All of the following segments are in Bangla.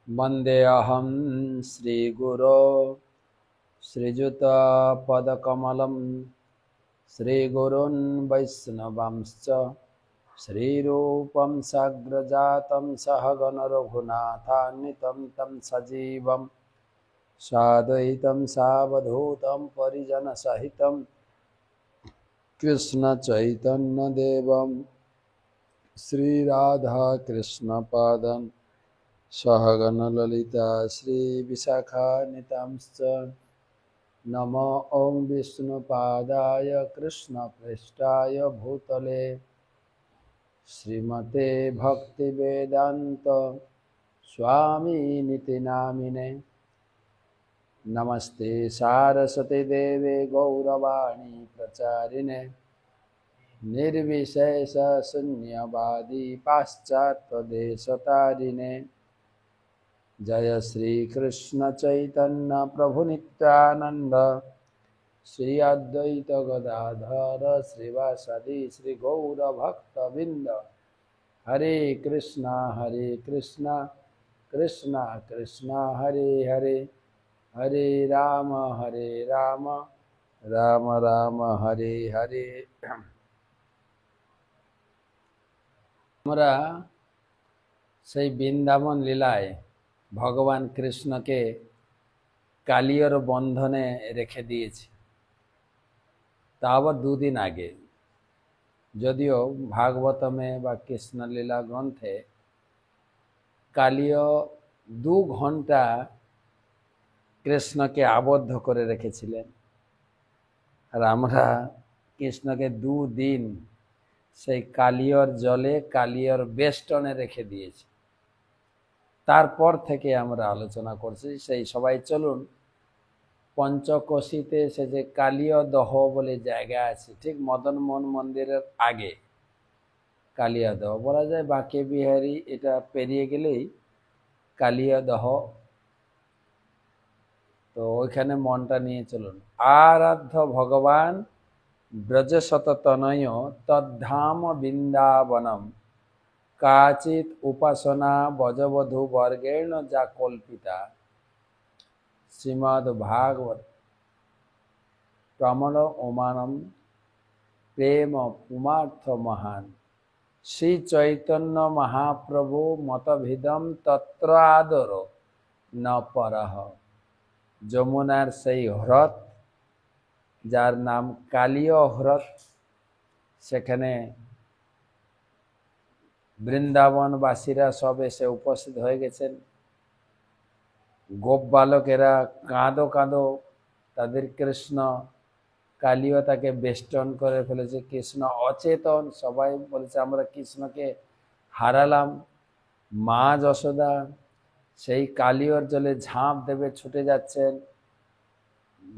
वन्देऽहं श्रीगुरो श्रीयुतपदकमलं श्रीगुरून् वैष्णवांश्च श्रीरूपं साग्रजातं सहगणरघुनाथान्वितं तं सजीवं साद्वैतं सावधूतं परिजनसहितं कृष्णचैतन्यदेवं श्रीराधाकृष्णपादं सहगणललिता श्रीविशाखान्वितांश्च नमो ॐ विष्णुपादाय कृष्णप्रेष्ठाय भूतले श्रीमते भक्तिवेदान्त स्वामिनिति नामिने नमस्ते सारस्वती देवे गौरवाणी प्रचारिणे निर्विशेष शून्यवादी पाश्चात्यदेशतारिणे जय श्री कृष्ण चैतन्य प्रभु नित्यानंद श्री अद्वैत गदाधर श्रीवासदि श्री गौर भक्तबिंद हरे कृष्णा कृष्णा कृष्णा हरे हरे हरे राम राम राम हरे हरे। আমরা সেই বৃন্দাবন লীলায় ভগবান কৃষ্ণকে কালিয়র বন্ধনে রেখে দিয়েছে, তা আবার দুদিন আগে। যদিও ভাগবতমে বা কৃষ্ণলীলা গ্রন্থে কালিয় 2 ঘন্টা কৃষ্ণকে আবদ্ধ করে রেখেছিলেন, আর আমরা কৃষ্ণকে 2 দিন সেই কালিয়র জলে কালিয়র বেষ্টনে রেখে দিয়েছি। তারপর থেকে আমরা আলোচনা করছি সেই সবাই চলুন পঞ্চকোশীতে সে যে কালীয় দহ বলে জায়গা আছে, ঠিক মদন মোহন মন্দিরের আগে কালিয়া দহ বলা যায়, বাঁকে বিহারি এটা পেরিয়ে গেলেই কালিয়া দহ। তো ওইখানে মনটা নিয়ে চলুন। আরাধ্য ভগবান ব্রজশততনয় তদ্ধাম বৃন্দাবনম কাচিত উপাসনা বজবধূ বর্গেণ যা কল্পিতা শ্রীমদ্ ভাগবত প্রমল ওমানম প্রেম পুমার্থ মহান শ্রী চৈতন্য মহাপ্রভু মতভিদম তত্র আদর ন পরহ। যমুনার সেই হ্রদ যার নাম কালীয় হ্রদ, সেখানে বৃন্দাবনবাসীরা সব এসে উপস্থিত হয়ে গেছেন। গোপ বালকেরা কাঁদো কাঁদো, তাদের কৃষ্ণ কালীয় তাকে বেষ্টন করে ফেলেছে, কৃষ্ণ অচেতন। সবাই বলেছে আমরা কৃষ্ণকে হারালাম। মা যশোদা সেই কালীয়র জলে ঝাঁপ দেবে ছুটে যাচ্ছেন,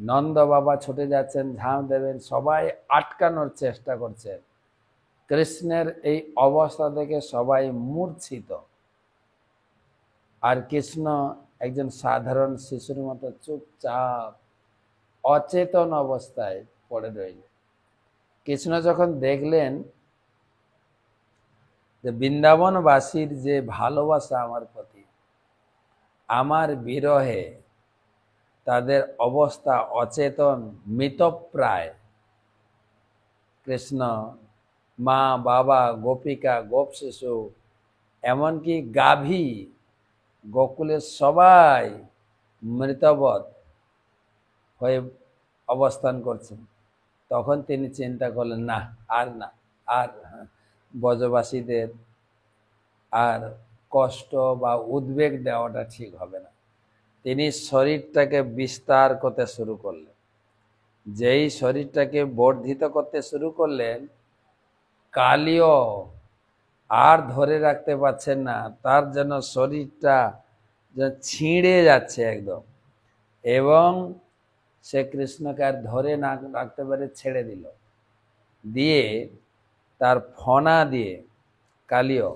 নন্দ বাবা ছুটে যাচ্ছেন ঝাঁপ দেবেন, সবাই আটকানোর চেষ্টা করছেন। কৃষ্ণের এই অবস্থা দেখে সবাই মূর্ছিত, আর কৃষ্ণ একজন সাধারণ শিশুর মতো চুপচাপ অচেতন অবস্থায় পড়ে রইল। কৃষ্ণ যখন দেখলেন যে বৃন্দাবনবাসীর যে ভালোবাসা আমার প্রতি, আমার বিরহে তাদের অবস্থা অচেতন মৃতপ্রায়, কৃষ্ণ মা বাবা গোপিকা গোপ শিশু এমনকি গাভী গোকুলের সবাই মৃতবৎ হয়ে অবস্থান করছেন, তখন তিনি চিন্তা করলেন না আর ব্রজবাসীদের আর কষ্ট বা উদ্বেগ দেওয়াটা ঠিক হবে না। তিনি শরীরটাকে বিস্তার করতে শুরু করলেন। যেই শরীরটাকে বর্ধিত করতে শুরু করলেন, কালীয় আর ধরে রাখতে পারছেন না, তার যেন শরীরটা ছিঁড়ে যাচ্ছে একদম, এবং সে কৃষ্ণকে আর ধরে না রাখতে পারে ছেড়ে দিল, দিয়ে তার ফনা দিয়ে কালীয়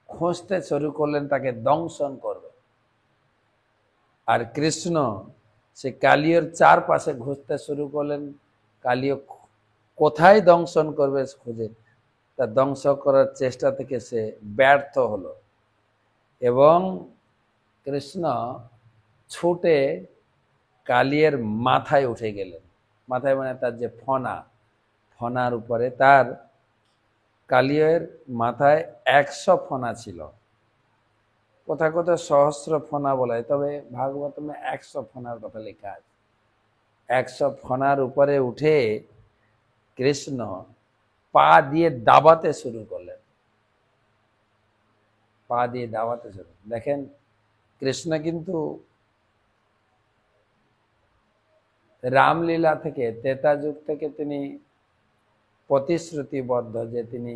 খুঁজতে শুরু করলেন, তাকে দংশন করবে। আর কৃষ্ণ সে কালীয়র চারপাশে ঘুরতে শুরু করলেন, কালীয় কোথায় দংশন করবে খুঁজে, তা ধ্বংস করার চেষ্টা থেকে সে ব্যর্থ হলো, এবং কৃষ্ণ ছুটে কালিয়ের মাথায় উঠে গেলেন। মাথায় মানে তার যে ফনা, ফনার উপরে তার কালিয়ের মাথায় 100 ফনা ছিল। কোথাও কোথাও সহস্র ফনা বলা হয়, তবে ভাগবতমে 100 ফনার কথা লেখা আছে। 100 ফনার উপরে উঠে কৃষ্ণ পা দিয়ে দাবাতে শুরু করলেন। পা দিয়ে দাবাতে শুরু। দেখেন কৃষ্ণ কিন্তু রামলীলা থেকে, ত্রেতা যুগ থেকে তিনি প্রতিশ্রুতিবদ্ধ যে তিনি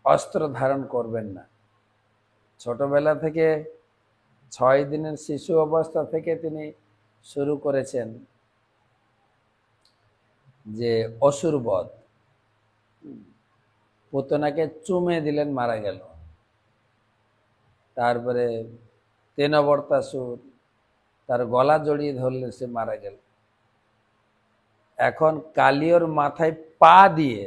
অস্ত্র ধারণ করবেন না। ছোটবেলা থেকে 6 দিনের শিশু অবস্থা থেকে তিনি শুরু করেছেন যে অসুর বধ। পুতনাকে চুমে দিলেন, মারা গেল। তারপরে তেনবর্তাসুর তার গলা জড়িয়ে ধরলে সে মারা গেল। এখন কালিয়র মাথায় পা দিয়ে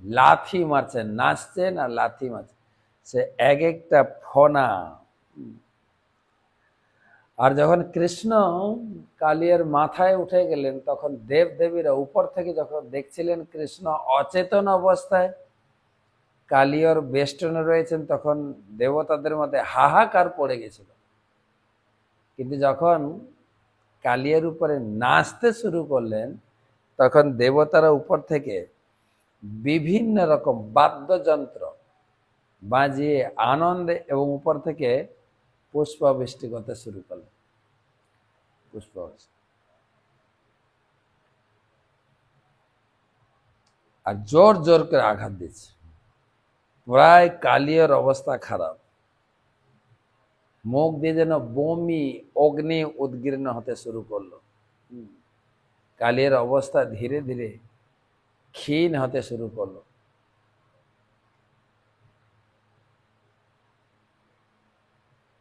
লাথি মারছেন, নাচছেন আর লাথি মারছেন, সে এক একটা ফনা। আর যখন কৃষ্ণ কালিয়ার মাথায় উঠে গেলেন, তখন দেব দেবীরা উপর থেকে যখন দেখছিলেন কৃষ্ণ অচেতন অবস্থায় কালিয়র বেষ্টনে রয়েছেন, তখন দেবতাদের মধ্যে হাহাকার পড়ে গেছিল। কিন্তু যখন কালিয়ার উপরে নাচতে শুরু করলেন, তখন দেবতারা উপর থেকে বিভিন্ন রকম বাদ্যযন্ত্র বাজিয়ে আনন্দে এবং উপর থেকে পুষ্পবৃষ্টি করতে শুরু করলেন। পুষ্পবৃষ্টি আর জোর জোর করে আঘাত দিচ্ছে। প্রায় কালিয়ার অবস্থা খারাপ, মুখ দিয়ে যেন বমি অগ্নি উদ্গীর্ণ হতে শুরু করলো। কালিয়ার অবস্থা ধীরে ধীরে ক্ষীণ হতে শুরু করলো।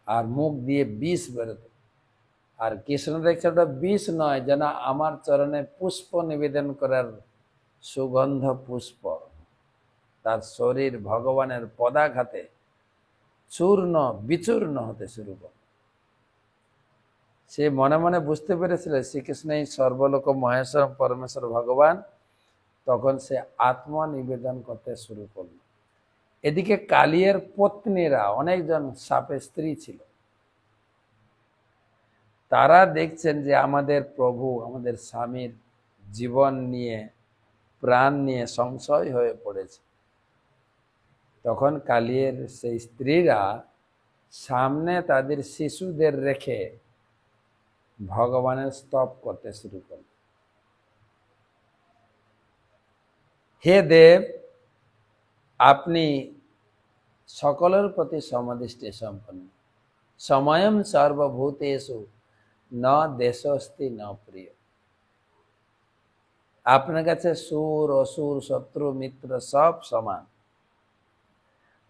আর মুখ দিয়ে বিষ বেরোত। আর কৃষ্ণ দেখছে ওটা বিষ নয়, যেন আমার চরণে পুষ্প নিবেদন করার সুগন্ধ পুষ্প। তার শরীর ভগবানের পদাঘাতে চূর্ণ বিচূর্ণ হতে শুরু করে। সে মনে মনে বুঝতে পেরেছিল শ্রীকৃষ্ণই সর্বলোক মহেশ্বর পরমেশ্বর ভগবান। তখন সে আত্মা নিবেদন করতে শুরু করল। এদিকে কালিয়ার পত্নীরা, অনেকজন সাপের স্ত্রী ছিল, তারা দেখছেন যে আমাদের প্রভু, আমাদের স্বামীর জীবন নিয়ে, প্রাণ নিয়ে সংশয় হয়ে পড়েছে। তখন কালিয়ের সেই স্ত্রীরা সামনে তাদের শিশুদের রেখে ভগবানের স্তব করতে শুরু করল। হে দেব, আপনি সকলের প্রতি সমদৃষ্টি সম্পন্ন, সময়ম সর্বভূতেষু ন দেশস্তি ন প্রিয়। আপনার কাছে সুর অসুর শত্রু মিত্র সব সমান।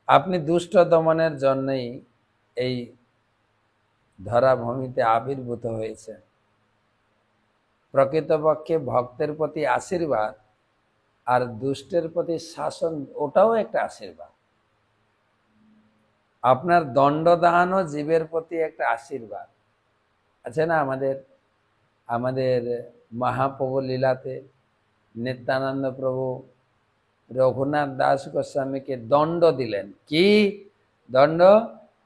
আপনি দুষ্ট দমনের জন্যই এই ধরাভূমিতে আবির্ভূত হয়েছে। প্রকৃতপক্ষে ভক্তের প্রতি আশীর্বাদ আর দুষ্টের প্রতি শাসন, ওটাও একটা আশীর্বাদ। আপনার দণ্ডদানও জীবের প্রতি একটা আশীর্বাদ আছে না। আমাদের মহাপ্রভু লীলাতে নিত্যানন্দ প্রভু রঘুনাথ দাস গোস্বামীকে দণ্ড দিলেন। কি দণ্ড?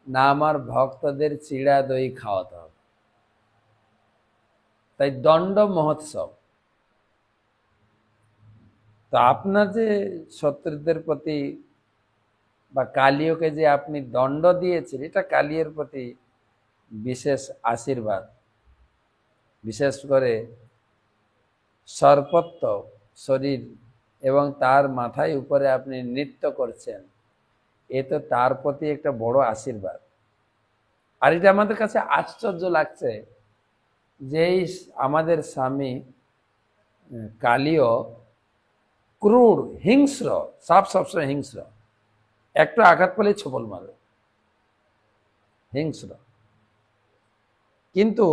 না আমার ভক্তদের চিড়া দই খাওয়াতে হবে। তাই দণ্ড মহোৎসব। তো আপনার যে শত্রুদের প্রতি বা কালিয়কে যে আপনি দণ্ড দিয়েছেন, এটা কালিয়ের প্রতি বিশেষ আশীর্বাদ। বিশেষ করে সর্পত্ব শরীর এবং তার মাথায় উপরে আপনি নৃত্য করছেন, এ তো তার প্রতি একটা বড় আশীর্বাদ। আর এটা আমাদের কাছে আশ্চর্য লাগছে যে আমাদের স্বামী কালিয় ক্রূর, হিংস্র, সাপ সবসময় হিংস্র, একটু আঘাত পেলে ছবল মারে, হিংস্র। কিন্তু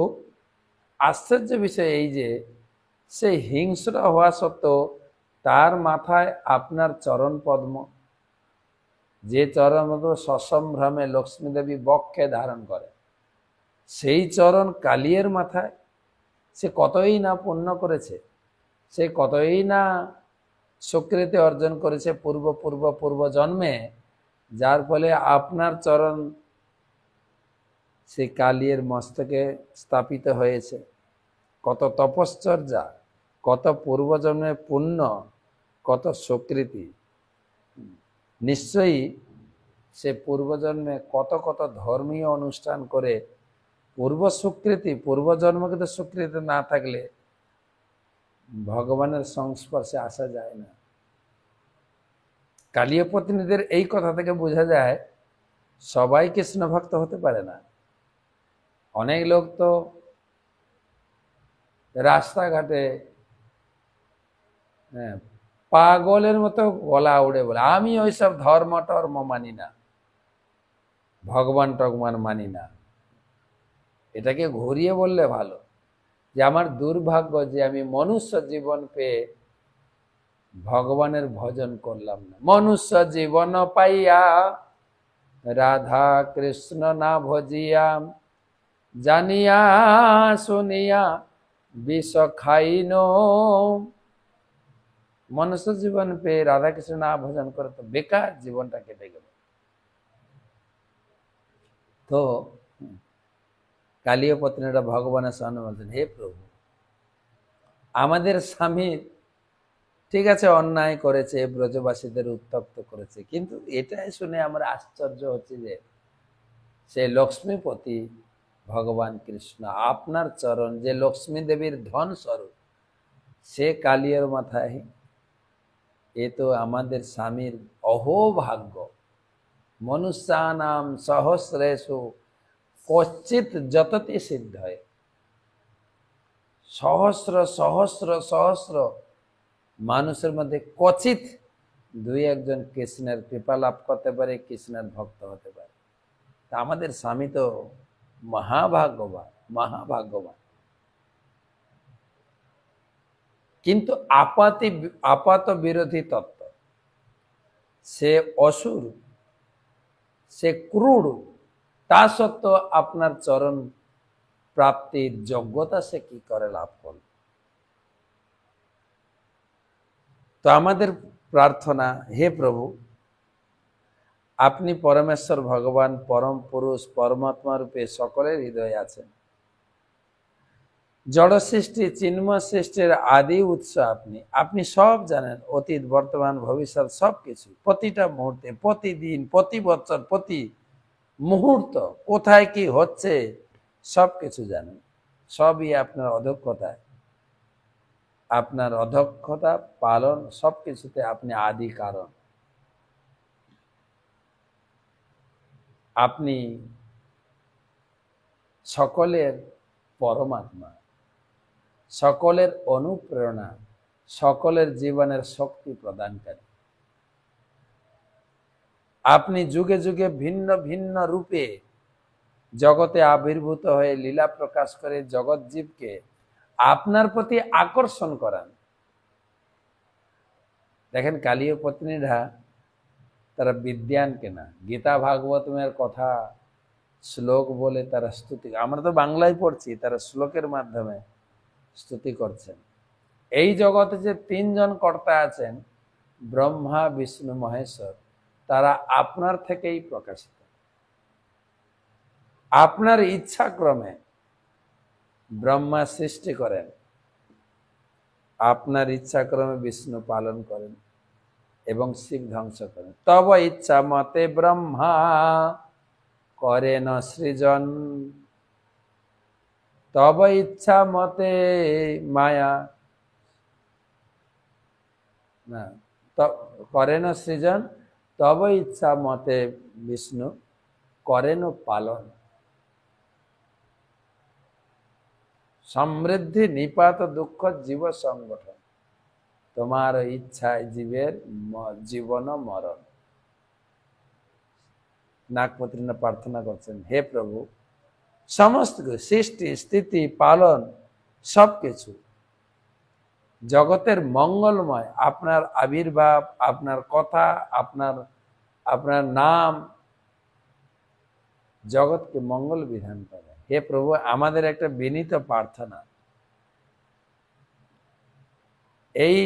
আশ্চর্য বিষয় এই যে সেই হিংস্র হওয়া সত্ত্বেও তার মাথায় আপনার চরণ পদ্ম, যে চরণ সসম্ভ্রমে লক্ষ্মী দেবী বক্ষে ধারণ করে, সেই চরণ কালিয়ের মাথায় সে কতই না পুণ্য করেছে, সে কতই না সুকৃতি অর্জন করেছে পূর্ব জন্মে, যার ফলে আপনার চরণ সে কালিয়ের মস্তকে স্থাপিত হয়েছে। কত তপশ্চর্যা, কত পূর্বজন্মের পুণ্য, কত সুকৃতি। নিশ্চয়ই সে পূর্বজন্মে কত কত ধর্মীয় অনুষ্ঠান করে পূর্বজন্মকে তো স্বীকৃতি না থাকলে ভগবানের সংস্পর্শে আসা যায় না। কালীয় প্রতিনিধিদের এই কথা থেকে বোঝা যায় সবাই কৃষ্ণ ভক্ত হতে পারে না। অনেক লোক তো রাস্তাঘাটে পাগলের মতো গলা উড়ে বলে, আমি ওইসব ধর্ম টর্ম মানি না, ভগবান টগবান মানি না। এটাকে ঘুরিয়ে বললে ভালো যে আমার দুর্ভাগ্য যে আমি মনুষ্য জীবন পেয়ে ভগবানের ভজন করলাম না। মনুষ্য জীবন পাইয়া রাধা কৃষ্ণ না ভজিয়া, জানিয়া শুনিয়া বিষ খাইন। মনুষ্য জীবন পেয়ে রাধা কৃষ্ণ না ভজন করে তো বেকার জীবনটা কেটে গেল। তো কালীয় পত্নীরা ভগবানের সামনে বলছেন, হে প্রভু, আমাদের স্বামী ঠিক আছে অন্যায় করেছে, ব্রজবাসীদের উত্তপ্ত করেছে, কিন্তু এটাই শুনে আমরা আশ্চর্য হচ্ছে যে সে লক্ষ্মীপতি ভগবান কৃষ্ণ আপনার চরণ, যে লক্ষ্মী দেবীর ধন স্বরূপ, সে কালিয়ার মাথায়, এ তো আমাদের স্বামীর অহোভাগ্য। মনুষ্যানাম সহস্রেষু কশ্চিৎ যততি সিদ্ধ হয়। সহস্র সহস্র সহস্র মানুষের মধ্যে কচিত দুই একজন কৃষ্ণের কৃপা লাভ করতে পারে, কৃষ্ণের ভক্ত হতে পারে। তা আমাদের স্বামী তো মহাভাগ্যবান। কিন্তু আপাত বিরোধী তত্ত্ব, সে অসুর, সে ক্রূর, তা সত্ত্বেও আপনার চরণ প্রাপ্তির যোগ্যতা সে কি করে লাভ করল? তো আমাদের প্রার্থনা, হে প্রভু, আপনি পরমেশ্বর ভগবান, পরম পুরুষ, পরমাত্মা রূপে সকলের হৃদয়ে আছেন। জড় সৃষ্টি, চিন্ময় সৃষ্টির আদি উৎস আপনি। আপনি সব জানেন, অতীত, বর্তমান, ভবিষ্যৎ সবকিছু, প্রতিটা মুহূর্তে, প্রতিদিন, প্রতি বছর, প্রতি মুহূর্ত কোথায় কি হচ্ছে সবকিছু জানেন। সবই আপনার অদক্ষতায়, আপনার অদক্ষতা পালন সবকিছুতে আপনি আদি কারণ। আপনি সকলের পরমাত্মা, সকলের অনুপ্রেরণা, সকলের জীবনের শক্তি প্রদানকারী। আপনি যুগে যুগে ভিন্ন ভিন্ন রূপে জগতে আবির্ভূত হয়ে লীলা প্রকাশ করে জগৎ জীবকে আপনার প্রতি আকর্ষণ করান। দেখেন কালীয় পত্নীরা তারা বিদ্যানকে না, গীতা ভাগবতের কথা শ্লোক বলে তারা স্তুতি, আমরা তো বাংলায় পড়ছি, তারা শ্লোকের মাধ্যমে স্তুতি করছেন। এই জগতে যে তিনজন কর্তা আছেন, ব্রহ্মা, বিষ্ণু, মহেশ্বর, তারা আপনার থেকেই প্রকাশিত। আপনার ইচ্ছাক্রমে ব্রহ্মা সৃষ্টি করেন, আপনার ইচ্ছাক্রমে বিষ্ণু পালন করেন এবং শিব ধ্বংস করেন। তব ইচ্ছা মতে ব্রহ্মা করেন সৃজন, তব ইচ্ছা মতে মায়া না করেন সৃজন, তব ইচ্ছা মতে বিষ্ণু করেন পালন। সমৃদ্ধি নিপাত দুঃখ জীব সংগঠন, তোমার ইচ্ছায় জীবের জীবন মরণ। নাগপত্রীরা প্রার্থনা করছেন, হে প্রভু, সমস্ত সৃষ্টি, স্থিতি, পালন সবকিছু জগতের মঙ্গলময়, আপনার আবির্ভাব, আপনার কথা, আপনার আপনার নাম জগৎকে মঙ্গল বিধান করে। হে প্রভু, আমাদের একটা বিনীত প্রার্থনা, এই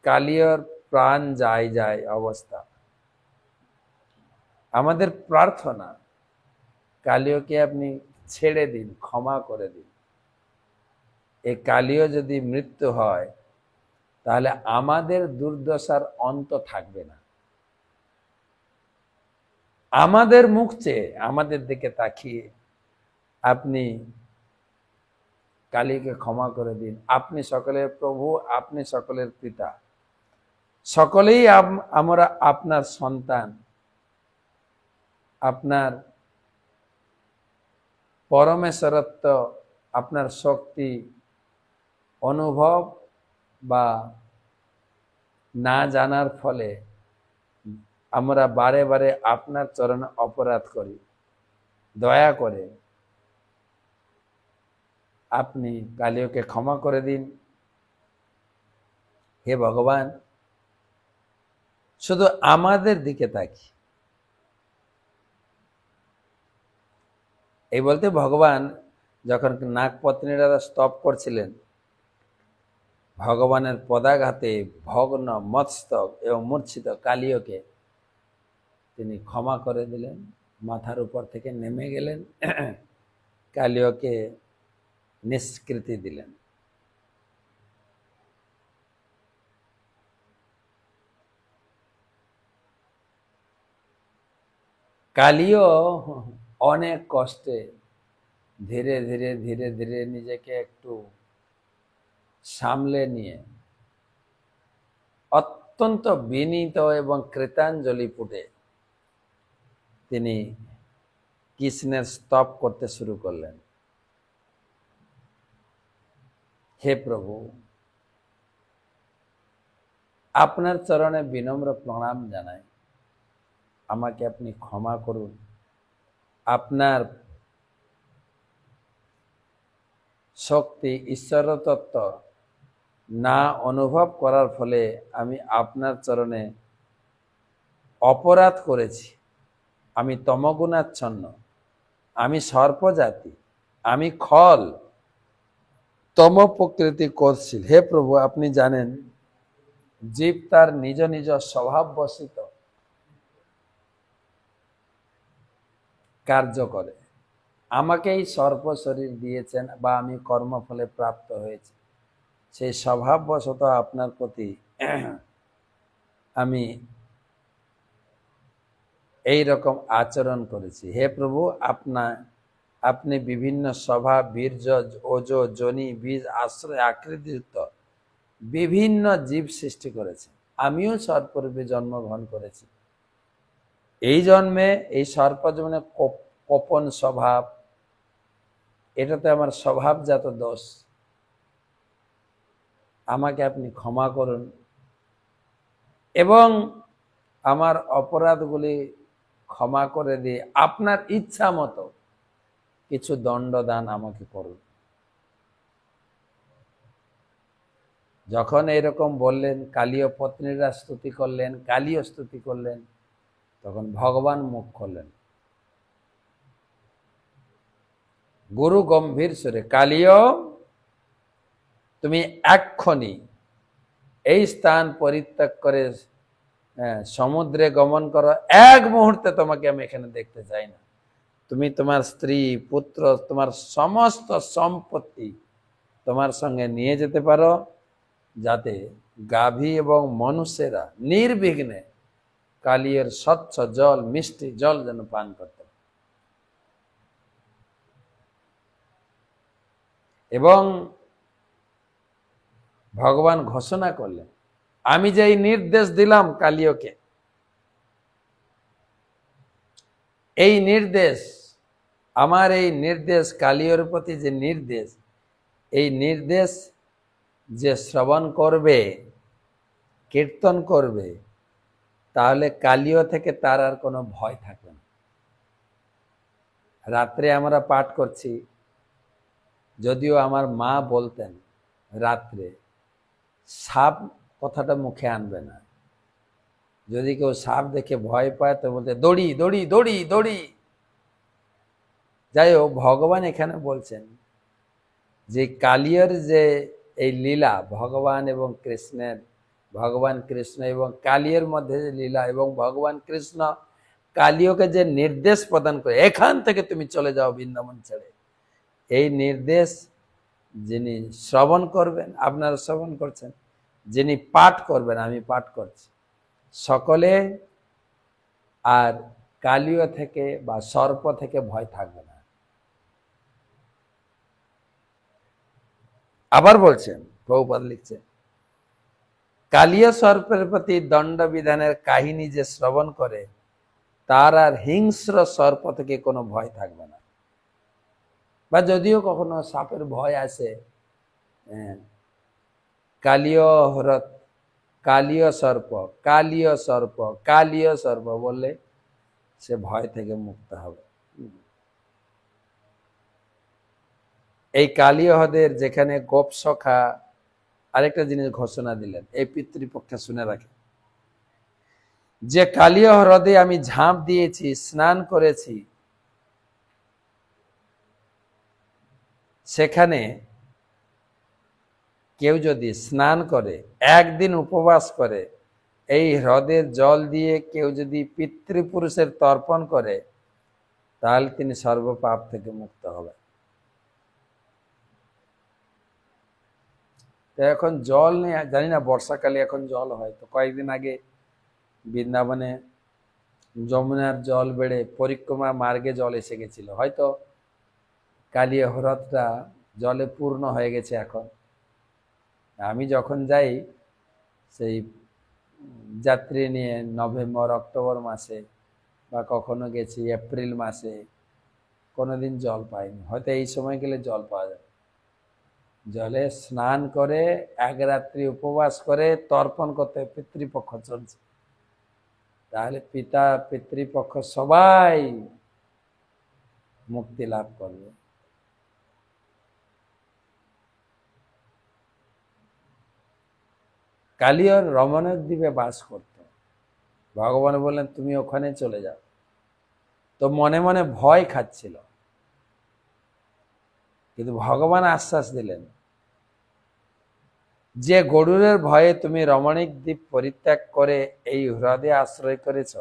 কালিয়র প্রাণ যায় যায় অবস্থা, আমাদের প্রার্থনা কালিয়কে আপনি ছেড়ে দিন, ক্ষমা করে দিন। এই কালিয় যদি মৃত্যু হয় তাহলে আমাদের দুর্দশার অন্ত থাকবে না। আমাদের মুখ চেয়ে, আমাদের দিকে তাকিয়ে আপনি কালিকে ক্ষমা করে দিন। আপনি সকলের প্রভু, আপনি সকলের পিতা, সকলেই আমরা আপনার সন্তান। আপনার পরমেশ্বরত্ব, আপনার শক্তি অনুভব বা না জানার ফলে আমরা বারে বারে আপনার চরণে অপরাধ করি। দয়া করে আপনি কালিয়কে ক্ষমা করে দিন। হে ভগবান, শুধু আমাদের দিকে তাকি। এই বলতে ভগবান যখন নাগপত্নীরা স্তব করছিলেন, ভগবানের পদাঘাতে ভগ্ন মস্তক এবং মূর্ছিত কালিয়কে তিনি ক্ষমা করে দিলেন, মাথার উপর থেকে নেমে গেলেন, কালিয়কে নিষ্কৃতি দিলেন। কালিয় অনেক কষ্টে ধীরে ধীরে ধীরে ধীরে নিজেকে একটু সামলে নিয়ে অত্যন্ত বিনীত এবং কৃতাঞ্জলি পুটে তিনি কৃষ্ণের স্তব করতে শুরু করলেন। হে প্রভু, আপনার চরণে বিনম্র প্রণাম জানাই, আমাকে আপনি ক্ষমা করুন। আপনার শক্তি, ঈশ্বর তত্ত্ব না অনুভব করার ফলে আমি আপনার চরণে অপরাধ করেছি। আমি তমগুণাচ্ছন্ন, আমি সর্পজাতি, আমি খল, তম প্রকৃতি করছিল। হে প্রভু, আপনি জানেন জীব তার নিজ নিজ স্বভাব বশিত কার্য করে। আমাকে এই সর্প শরীর দিয়েছেন বা আমি কর্মফলে প্রাপ্ত হয়েছি, সেই স্বভাববশত আপনার প্রতি আমি এই রকম আচরণ করেছি। হে প্রভু, আপনি বিভিন্ন স্বভাব, বীর্য, ওজ, যোনি, বীজ, আশ্রয়, আকৃতিযুক্ত বিভিন্ন জীব সৃষ্টি করেছেন। আমিও সর্পরূপে জন্মগ্রহণ করেছি। এই জন্মে এই সর্প জীবনে কোপন স্বভাব, এটাতে আমার স্বভাবজাত দোষ। আমাকে আপনি ক্ষমা করুন এবং আমার অপরাধগুলি ক্ষমা করে দিয়ে আপনার ইচ্ছা মতো কিছু দণ্ডদান আমাকে করুন। যখন এরকম বললেন, কালীয় পত্নীরা স্তুতি করলেন, কালীয় স্তুতি করলেন, তখন ভগবান মুখ খুললেন। গুরু গম্ভীর সুরে, কালীয় তুমি এক্ষুনি এই স্থান পরিত্যাগ করে সমুদ্রে গমন করো। এক মুহূর্তে তোমাকে আমি এখানে দেখতে চাই না। তুমি তোমার স্ত্রী, পুত্র, তোমার সমস্ত সম্পত্তি তোমার সঙ্গে নিয়ে যেতে পারো, যাতে গাভী এবং মনুষ্যেরা নির্বিঘ্নে কালিয়ের স্বচ্ছ জল, মিষ্টি জল যেন পান করতে। এবং ভগবান ঘোষণা করলেন, আমি যে নির্দেশ দিলাম কালিয়কে, এই নির্দেশ, আমার এই নির্দেশ, কালিয়র প্রতি যে নির্দেশ, এই নির্দেশ যে শ্রবণ করবে, কীর্তন করবে, তাহলে কালিয় থেকে তার আর কোনো ভয় থাকবে না। রাত্রে আমরা পাঠ করছি, যদিও আমার মা বলতেন রাত্রে সাপ কথাটা মুখে আনবে না, যদি কেউ সাপ দেখে ভয় পায় তো বলতে দড়ি দড়ি দড়ি দড়ি। যাই হোক, ভগবান এখানে বলছেন যে কালিয়ার যে এই লীলা ভগবান এবং কৃষ্ণের, ভগবান কৃষ্ণ এবং কালিয়ার মধ্যে যে লীলা, এবং ভগবান কৃষ্ণ কালিয়কে যে নির্দেশ প্রদান করে এখান থেকে তুমি চলে যাও বৃন্দাবন ছেড়ে, এই নির্দেশ যিনি শ্রবণ করবেন, আপনারা শ্রবণ করছেন, যিনি পাঠ করবেন, আমি পাঠ করছি, সকলে আর কালিয় থেকে বা সর্প থেকে ভয় থাকবে না। আবার বলছেন, প্রভুপাদ লিখছেন, কালিয় সর্পের প্রতি দণ্ড বিধানের কাহিনী যে শ্রবণ করে তার আর হিংস্র সর্প থেকে কোনো ভয় থাকবে না। বা যদিও কখনো সাপের ভয় আসে, কালিয় হ্রদ, কালিয় সর্প, কালিয় সর্প, কালিয় সর্প বললে সে ভয় থেকে মুক্ত হবে। এই কালিয় হ্রদের যেখানে গোপ সখা আরেকটা জিনিস ঘোষণা দিলেন, এই পিতৃপক্ষে শুনে রাখে, যে কালিয় হ্রদে আমি ঝাঁপ দিয়েছি, স্নান করেছি, সেখানে কেউ যদি স্নান করে, একদিন উপবাস করে, এই হ্রদের জল দিয়ে কেউ যদি পিতৃপুরুষের তর্পণ করে, তাহলে তিনি সর্বপাপ থেকে মুক্ত হবে। তো এখন জল নেই, জানি না বর্ষাকালে এখন জল হয়, তো কয়েকদিন আগে বৃন্দাবনে যমুনার জল বেড়ে পরিক্রমা মার্গে জল এসে গেছিল, হয়তো কালিয়া হ্রদটা জলে পূর্ণ হয়ে গেছে এখন। আমি যখন যাই সেই যাত্রী নিয়ে নভেম্বর অক্টোবর মাসে, বা কখনো গেছি এপ্রিল মাসে, কোনোদিন জল পাইনি, হয়তো এই সময় গেলে জল পাওয়া যাবে। জলে স্নান করে এক রাত্রি উপবাস করে তর্পণ করতে পিতৃপক্ষ চলছে, তাহলে পিতা পিতৃপক্ষ সবাই মুক্তি লাভ করবে। কালিয়র রমণক দ্বীপে বাস করত, ভগবান বললেন তুমি ওখানে চলে যাও। তো মনে মনে ভয় খাচ্ছিল, কিন্তু ভগবান আশ্বাস দিলেন, যে গরুরের ভয়ে তুমি রমণীক দ্বীপ পরিত্যাগ করে এই হ্রদে আশ্রয় করেছ,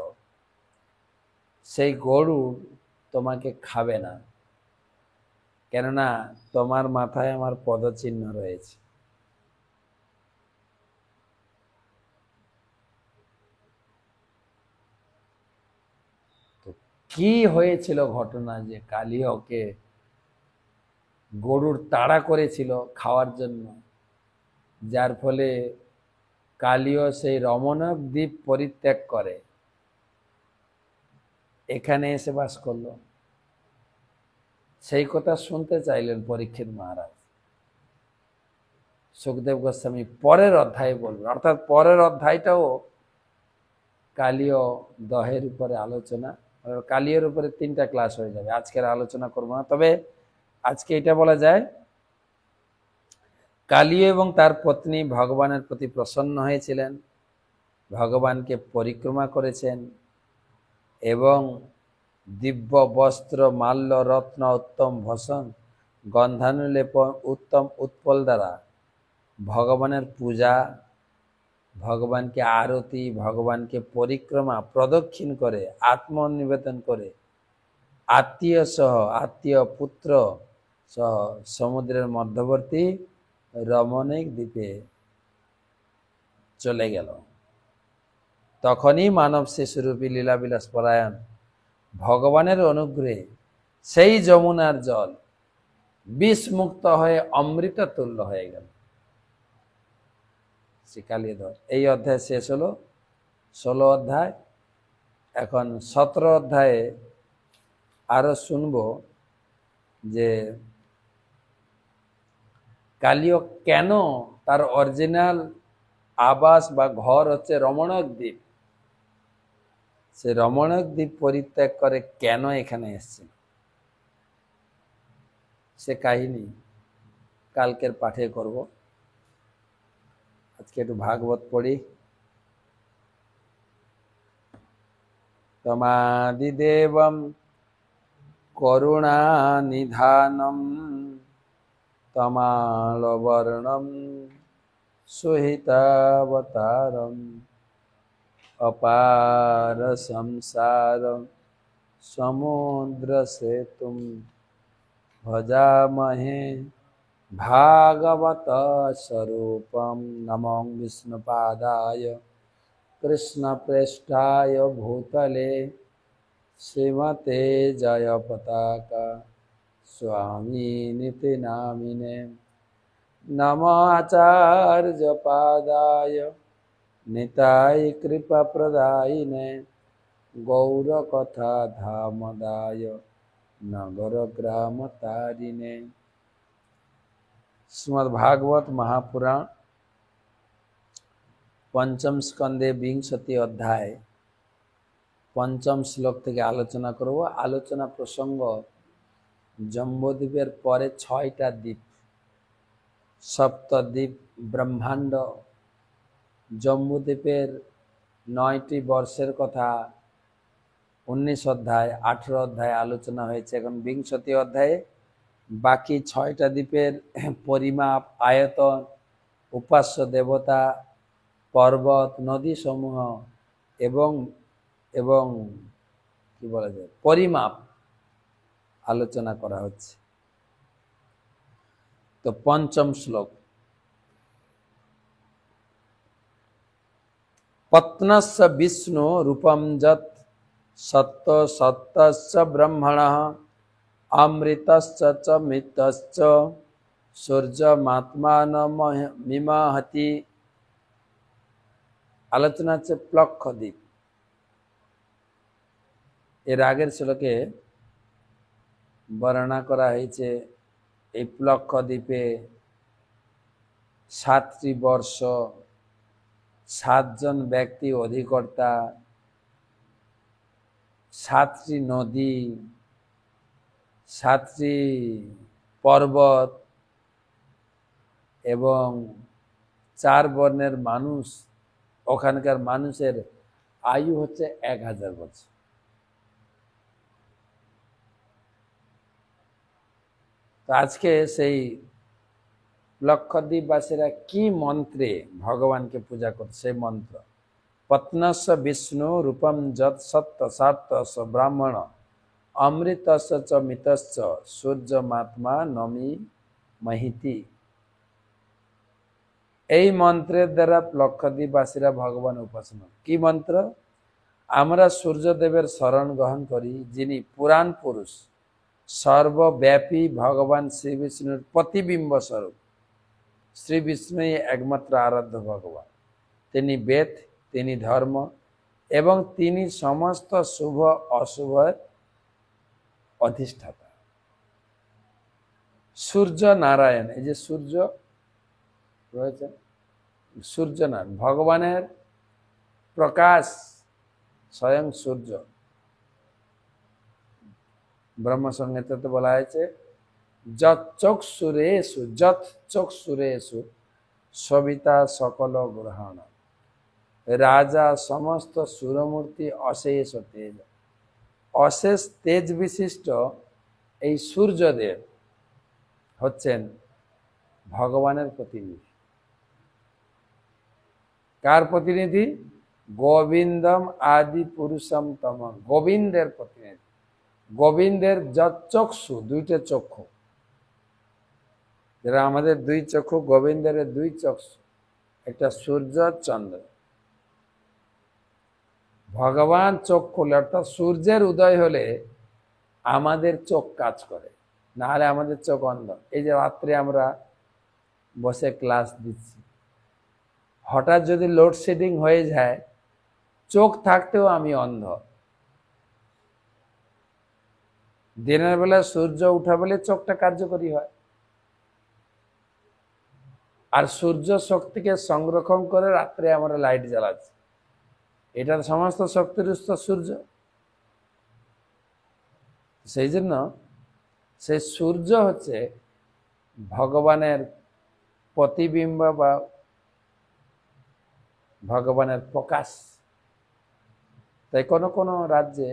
সেই গরু তোমাকে খাবে না, কেননা তোমার মাথায় আমার পদচিহ্ন রয়েছে। তো কি হয়েছিল ঘটনা, যে কালিয়কে গরুর তাড়া করেছিল খাওয়ার জন্য, যার ফলে কালিয় সেই রমণক দ্বীপ পরিত্যাগ করে এখানে এসে বাস করলো। সেই কথা শুনতে চাইলেন পরীক্ষিত মহারাজ। সুখদেব গোস্বামী পরের অধ্যায়ে বলবেন, অর্থাৎ পরের অধ্যায়টাও কালীয় দহের উপরে আলোচনা, কালীয়ের উপরে 3টা ক্লাস হয়ে যাবে, আজকের আলোচনা করবো না। তবে আজকে এটা বলা যায়, কালীয় এবং তার পত্নী ভগবানের প্রতি প্রসন্ন হয়েছিলেন, ভগবানকে পরিক্রমা করেছেন, এবং দিব্য বস্ত্র, মাল্য, রত্ন, উত্তম ভূষণ, গন্ধানুলেপন, উত্তম উৎপল দ্বারা ভগবানের পূজা, ভগবানকে আরতি, ভগবানকে পরিক্রমা প্রদক্ষিণ করে আত্মনিবেদন করে আত্মীয় সহ, আত্মীয় পুত্র সহ সমুদ্রের মধ্যবর্তী রমণীক দ্বীপে চলে গেল। তখনই মানব শিশুরূপী লীলাবিলাস পরায়ণ ভগবানের অনুগ্রহে সেই যমুনার জল বিষমুক্ত হয়ে অমৃত তুল্য হয়ে গেল। কালীধর এই অধ্যায় শেষ হলো, 16 অধ্যায়। এখন 17 অধ্যায়ে আরো শুনবো যে কালীয় কেন তার অরিজিনাল আবাস বা ঘর হচ্ছে রমণক দ্বীপ, সে রমণক দ্বীপ পরিত্যাগ করে কেন এখানে এসছে, সে কাহিনী কালকের পাঠে করব। আজকে একটু ভাগবত পড়ি। তমাদিদেবম করুণানিধানম তমালবর্ণম সুহিতাবতারম অপার সংসার সমুদ্র সেতুম ভজামহে ভাগবত স্বরূপম। নমো বিষ্ণুপাদায় কৃষ্ণপ্রেষ্ঠায় ভূতলে শ্রীমতে জয়পতাকা স্বামিনিতি নামিনে। নমো আচার্যপাদায় নিতাই কৃপাপ্রদায়িনে গৌরকথা ধামদায় নগর গ্রাম তারিণে। শ্রীমদ্ ভাগবত মহাপুরাণ পঞ্চম স্কন্ধে 20 অধ্যায় পঞ্চম শ্লোক থেকে আলোচনা করব। আলোচনা প্রসঙ্গ জম্বুদ্বীপের পরে 6টা দ্বীপ, সপ্তদ্বীপ ব্রহ্মাণ্ড। জম্বুদ্বীপের 9টি বর্ষের কথা 19 অধ্যায় 18 অধ্যায় আলোচনা হয়েছে। এখন 20 অধ্যায়ে বাকি 6টা দ্বীপের পরিমাপ, আয়তন, উপাস্য দেবতা, পর্বত, নদী সমূহ এবং এবং কি বলা যায় পরিমাপ আলোচনা করা হচ্ছে। তো পঞ্চম শ্লোক, পত্নস্য বিষ্ণু রূপম যৎ সত্য সত্যস্য ব্রহ্মণঃ অমৃতস্য চ মৃতশ্চ সূর্যমাত্মানমিমাহতি। আলোচনা হচ্ছে প্লক্ষ দ্বীপ। এর আগের শ্লোকে বর্ণনা করা হয়েছে এই প্লক্ষ দ্বীপে 7টি বর্ষ, 7 জন ব্যক্তি অধিকর্তা, 7টি নদী, 7টি পর্বত এবং 4 বর্ণের মানুষ। ওখানকার মানুষের আয়ু হচ্ছে 1000 বছর। তো আজকে সেই লক্ষদ্বীপবাসীরা কি মন্ত্রে ভগবানকে পূজা করছে, সেই মন্ত্র পত্নস্য বিষ্ণু রূপম যৎ সত্য সাত্তস্য ব্রাহ্মণ অমৃতস্য চ মৃতশ্চ সূর্যমাত্মা নমি মহিতি। এই মন্ত্রের দ্বারা লক্ষদ্বীপবাসীরা ভগবান উপাসনা। কি মন্ত্র? আমরা সূর্যদেবের শরণ গ্রহণ করি, যিনি পুরাণ পুরুষ, সর্বব্যাপী ভগবান শ্রী বিষ্ণুর প্রতিবিম্ব স্বরূপ। শ্রী বিষ্ণুই একমাত্র আরাধ্য ভগবান। তিনি বেদ, তিনি ধর্ম এবং তিনি সমস্ত শুভ অশুভের অধিষ্ঠাতা। সূর্য নারায়ণ, এই যে সূর্য রয়েছে, সূর্য নারায়ণ ভগবানের প্রকাশ, স্বয়ং সূর্য। ব্রহ্মসংহিতাতে বলা হয়েছে যৎ চক্ষুরেষু যৎ চক্ষুরেষু সবিতা সকল গ্রহণ। রাজা সমস্ত সুরমূর্তি অশেষ তেজ। অশেষ তেজ বিশিষ্ট এই সূর্যদেব হচ্ছেন ভগবানের প্রতিনিধি। কার প্রতিনিধি? গোবিন্দম আদি পুরুষম তম, গোবিন্দের প্রতিনিধি। গোবিন্দের যৎ চক্ষু, 2টে চক্ষু, যারা আমাদের 2 চক্ষু, গোবিন্দের 2 চক্ষু, একটা সূর্য, চন্দ্র। ভগবান চোখ খুলে, অর্থাৎ সূর্যের উদয় হলে আমাদের চোখ কাজ করে, না হলে আমাদের চোখ অন্ধ। এই যে রাত্রে আমরা বসে ক্লাস দিচ্ছি, হঠাৎ যদি লোডশেডিং হয়ে যায়, চোখ থাকতেও আমি অন্ধ। দিনের বেলা সূর্য উঠা বলে চোখটা কার্যকরী হয়, আর সূর্য শক্তিকে সংরক্ষণ করে রাত্রে আমরা লাইট জ্বালাচ্ছি। এটার সমস্ত শক্তির উৎস সূর্য। সেই জন্য সেই সূর্য হচ্ছে ভগবানের প্রতিবিম্ব বা ভগবানের প্রকাশ। তো তাই কোনো কোনো রাজ্যে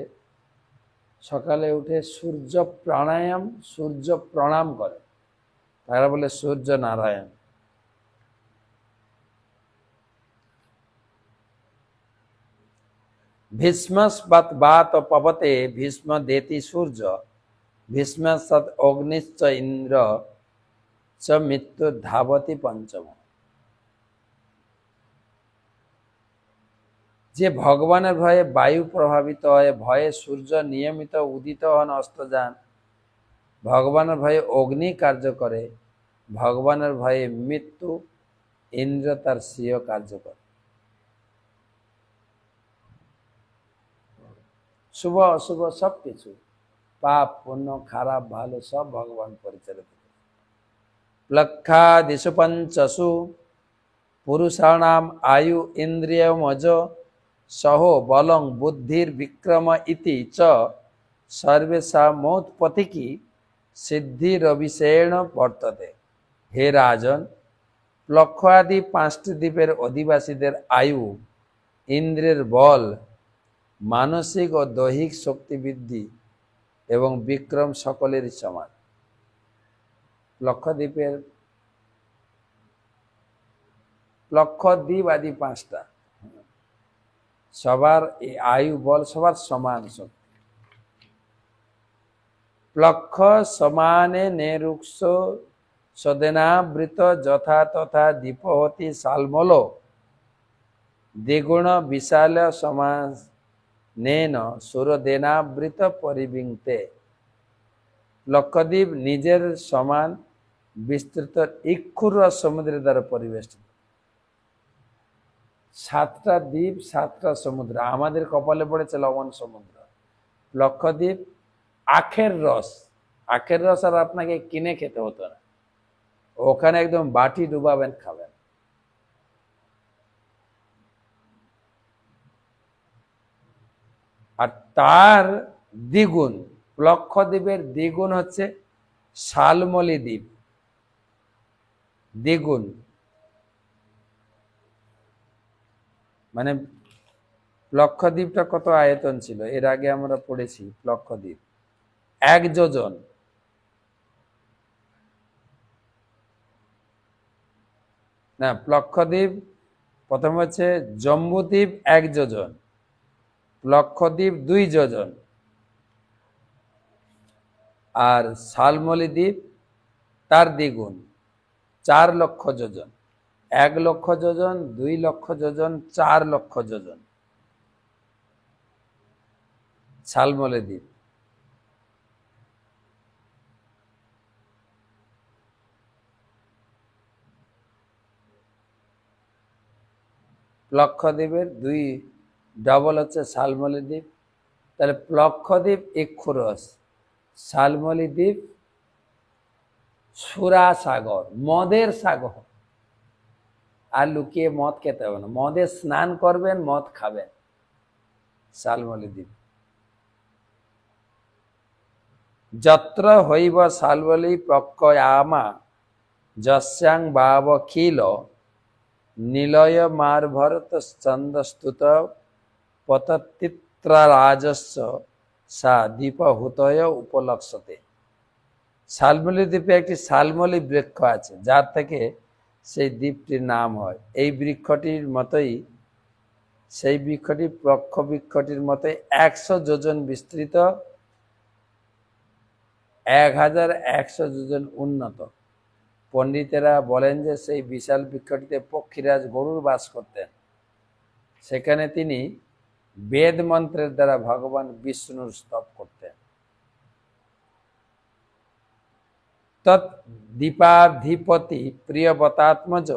সকালে উঠে সূর্য প্রাণায়াম, সূর্য প্রণাম করে, তারা বলে সূর্য নারায়ণ। ভীষ্মস্বৎ বাত পবতে ভীষ্ম দেতি সূর্য ভীষ্ম সৎ অগ্নিশ্চ ইন্দ্র চ মৃত্যু ধাবতি পঞ্চম। যে ভগবানের ভয়ে বায়ু প্রভাবিত হয়, ভয়ে সূর্য নিয়মিত উদিত হন অস্ত যান, ভগবানের ভয়ে অগ্নি কার্য করে, ভগবানের ভয়ে মৃত্যু ইন্দ্র তার স্বীয় কার্য করে। শুভ অশুভ সবকিছু, পাপ পুণ্য খারাপ ভালো সব ভগবান পরিচালিত করে। লক্ষাদিশু পঞ্চসু পুরুষাণাম আয়ু ইন্দ্রিয়মজ সহো বলং বুদ্ধির বিক্রম ইতি চ সর্বেষা মৌৎপথিকি সিদ্ধিরভিষেণ বর্ততে। হে রাজন, লক্ষ আদি 5টি দ্বীপের অধিবাসীদের আয়ু, ইন্দ্রের বল, মানসিক ও দৈহিক শক্তি বৃদ্ধি এবং বিক্রম সকলেরই সমান। লক্ষদ্বীপের লক্ষদ্বীপ আদি 5টা, সবার এই আয়ু বল সবার সমান শক্তি। লক্ষ সমানে নেরুক্ষ সদেনাবৃত যথা তথা দীপহতি শালমল দ্বিগুণ বিশাল সমানেন সুরদেনাবৃত পরিবিংতে। লক্ষদ্বীপ নিজের সমান বিস্তৃত ইক্ষুর সমুদ্রের দ্বারা পরিবেষ্টিত। 7টা দ্বীপ 7টা সমুদ্র, আমাদের কপালে পড়েছে লবণ সমুদ্র। লক্ষদ্বীপ আখের রস, আখের রস আর আপনাকে কিনে খেতে হতো না, ওখানে একদম বাটি ডুবাবেন খাবেন। আর তার দ্বিগুণ, লক্ষদ্বীপের দ্বিগুণ হচ্ছে শালমলি দ্বীপ, দ্বিগুণ মানে লক্ষদ্বীপটা কত আয়তন ছিল এর আগে আমরা পড়েছি। লক্ষদ্বীপ 1 যোজন, না লক্ষদ্বীপ প্রথম হচ্ছে জম্বুদ্বীপ 1 যোজন, লক্ষদ্বীপ 2 যোজন, আর শালমলি দ্বীপ তার দ্বিগুণ 4 লক্ষ যোজন। 1 লক্ষ যোজন, 2 লক্ষ যোজন, 4 লক্ষ যোজন শালমলি দ্বীপ। লক্ষদ্বীপের 2 ডবল হচ্ছে শালমলি দ্বীপ, তাহলে লক্ষদ্বীপ ইক্ষুরস, শালমলি দ্বীপ সুরা সাগর, মদের সাগর। আর লুকিয়ে মদ খেতে হবে না, মদে স্নান করবেন, মদ খাবেন শালমলি দ্বীপ। যত্র হইব শালমলি প্রক্ষয়ামা যস্যাং বাবখিল নিলয় মারভরত চন্দস্তুত পতত্তিত্রারাজস্য সা দীপহুতয় উপলক্ষতে। শালমলি দ্বীপে একটি শালমলি বৃক্ষ আছে, যার থেকে সেই দ্বীপটির নাম হয়। এই বৃক্ষটির মতোই, সেই বৃক্ষটি প্রক্ষ বৃক্ষটির মতোই 100 যোজন বিস্তৃত, 1100 যোজন উন্নত। পণ্ডিতেরা বলেন যে সেই বিশাল বৃক্ষটিতে পক্ষীরাজ গরুর বাস করতেন। সেখানে তিনি বেদ মন্ত্রের দ্বারা ভগবান বিষ্ণুর স্তব করতেন। তৎ দীপাধিপতি প্রিয়বতাত্মজ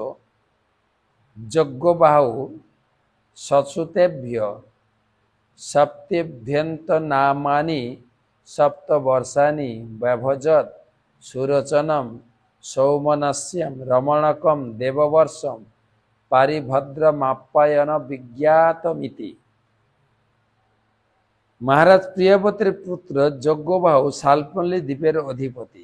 যজ্ঞবাহু সশ্রুতেভ্য সপ্তেভ্যন্ত নামানি সপ্তবর্ষানি ব্যভজত সুরচনম সৌমনস্যম রমণকম দেববর্ষম পারিভদ্রমাপ্যায়ন বিজ্ঞাতমিতি। মহারাজ প্রিয়বতের পুত্র যজ্ঞবাহু শালমলি দ্বীপের অধিপতি।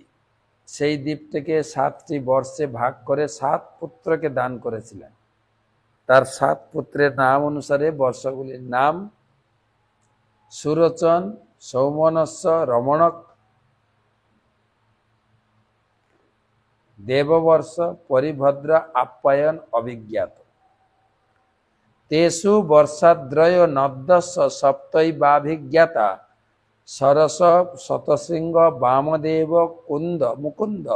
সেই দ্বীপটিকে 7টি বর্ষে ভাগ করে 7 পুত্রকে দান করেছিলেন। তার 7 পুত্রের নাম অনুসারে বর্ষগুলির নাম সুরচন সৌমনস্য রমণক দেববর্ষ পরিভদ্র আপ্যায়ন অভিজ্ঞাত তেষু বর্ষাদ্রয় নদ্দস্য সপ্তৈবাভিজ্ঞাতা সরস শতশৃঙ্গ বামদেব কুন্দ মুকুন্দ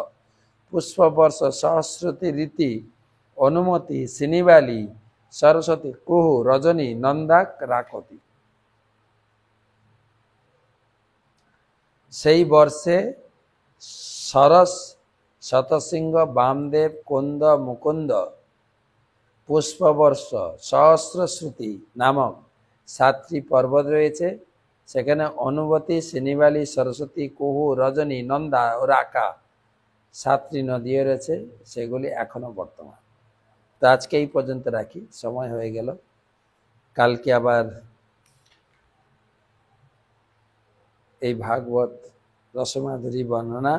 পুষ্পবর্ষ সহস্রতি রীতি অনুমতি সিনিবালি সরস্বতী কুহু রজনী নন্দাক রাকতি। সেই বর্ষে সরস শতশৃঙ্গ বামদেব কুন্দ মুকুন্দ পুষ্পবর্ষ সহস্রশ্রুতি নামক 7টি পর্বত রয়েছে। সেখানে অনুবতী সিনিবালি সরস্বতী কুহু রজনী নন্দা ও রাকা 7টি নদীও রয়েছে, সেগুলি এখনো বর্তমান। তো আজকে এই পর্যন্ত রাখি, সময় হয়ে গেল। কালকে আবার এই ভাগবত রসমাধুরী বর্ণনা,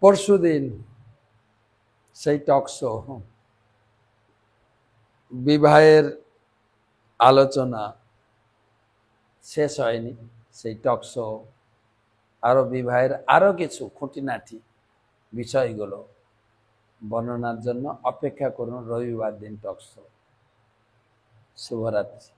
পরশুদিন সেই টকশো বিবাহের আলোচনা শেষ হয়নি, সেই টকশো আরো বিবাহের আরো কিছু খুঁটিনাটি বিষয়গুলো বর্ণনার জন্য অপেক্ষা করুন রবিবার দিন টকশো। শুভরাত্রি।